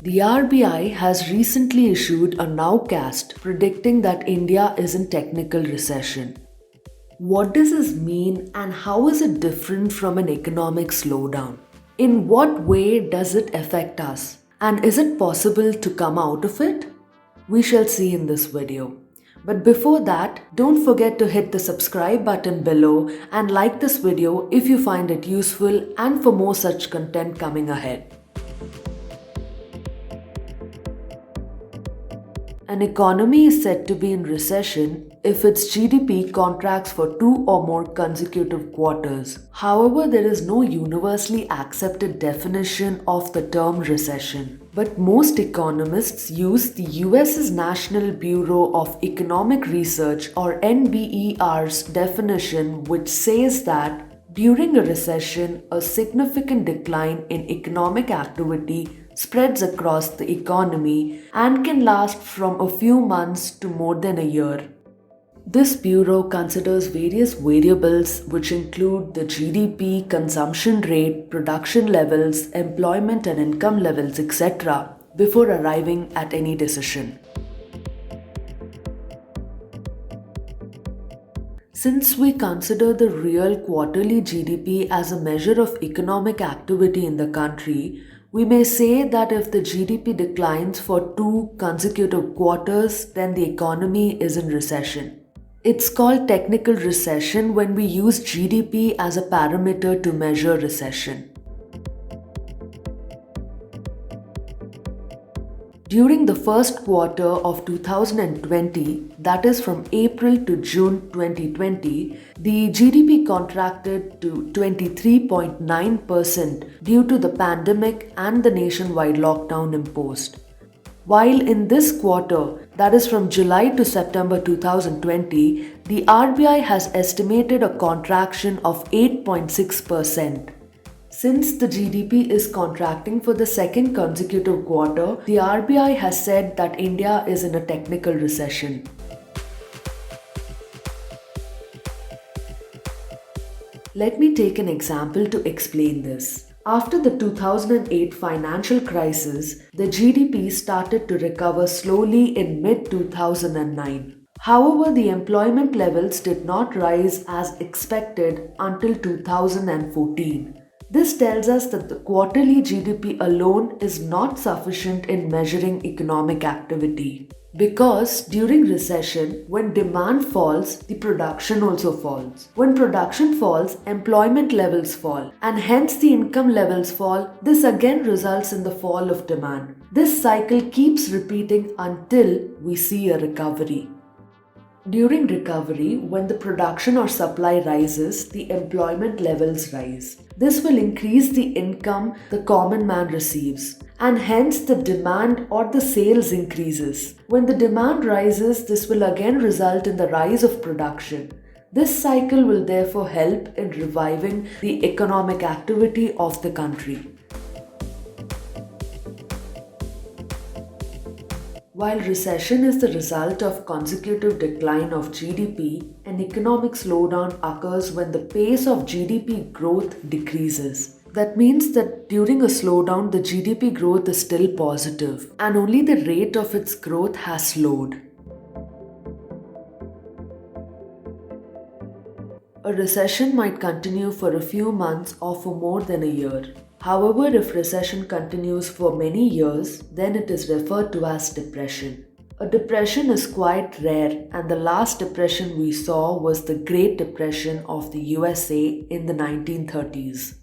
The RBI has recently issued a nowcast predicting that India is in technical recession. What does this mean and how is it different from an economic slowdown? In what way does it affect us? And is it possible to come out of it? We shall see in this video. But before that, don't forget to hit the subscribe button below and like this video if you find it useful and for more such content coming ahead. An economy is said to be in recession if its GDP contracts for 2 or more consecutive quarters. However, there is no universally accepted definition of the term recession. But most economists use the US's National Bureau of Economic Research or NBER's definition, which says that during a recession, a significant decline in economic activity spreads across the economy and can last from a few months to more than a year. This bureau considers various variables which include the GDP, consumption rate, production levels, employment and income levels, etc. before arriving at any decision. Since we consider the real quarterly GDP as a measure of economic activity in the country, we may say that if the GDP declines for 2 consecutive quarters, then the economy is in recession. It's called technical recession when we use GDP as a parameter to measure recession. During the first quarter of 2020, that is from April to June 2020, the GDP contracted to 23.9% due to the pandemic and the nationwide lockdown imposed. While in this quarter, that is from July to September 2020, the RBI has estimated a contraction of 8.6%. Since the GDP is contracting for the second consecutive quarter, the RBI has said that India is in a technical recession. Let me take an example to explain this. After the 2008 financial crisis, the GDP started to recover slowly in mid-2009. However, the employment levels did not rise as expected until 2014. This tells us that the quarterly GDP alone is not sufficient in measuring economic activity. Because during recession, when demand falls, the production also falls. When production falls, employment levels fall, and hence the income levels fall. This again results in the fall of demand. This cycle keeps repeating until we see a recovery. During recovery, when the production or supply rises, the employment levels rise. This will increase the income the common man receives, and hence the demand or the sales increases. When the demand rises, this will again result in the rise of production. This cycle will therefore help in reviving the economic activity of the country. While recession is the result of consecutive decline of GDP, an economic slowdown occurs when the pace of GDP growth decreases. That means that during a slowdown, the GDP growth is still positive and only the rate of its growth has slowed. A recession might continue for a few months or for more than a year. However, if recession continues for many years, then it is referred to as depression. A depression is quite rare, and the last depression we saw was the Great Depression of the USA in the 1930s.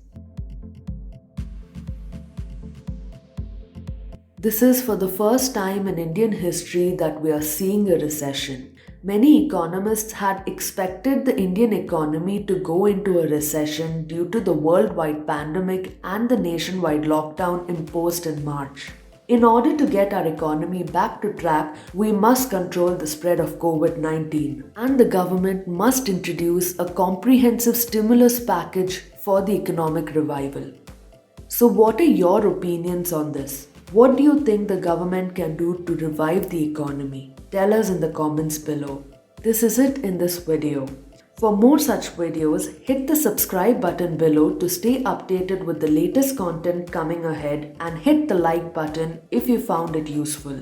This is for the first time in Indian history that we are seeing a recession. Many economists had expected the Indian economy to go into a recession due to the worldwide pandemic and the nationwide lockdown imposed in March. In order to get our economy back to track, we must control the spread of COVID-19, and the government must introduce a comprehensive stimulus package for the economic revival. So what are your opinions on this? What do you think the government can do to revive the economy? Tell us in the comments below. This is it in this video. For more such videos, hit the subscribe button below to stay updated with the latest content coming ahead and hit the like button if you found it useful.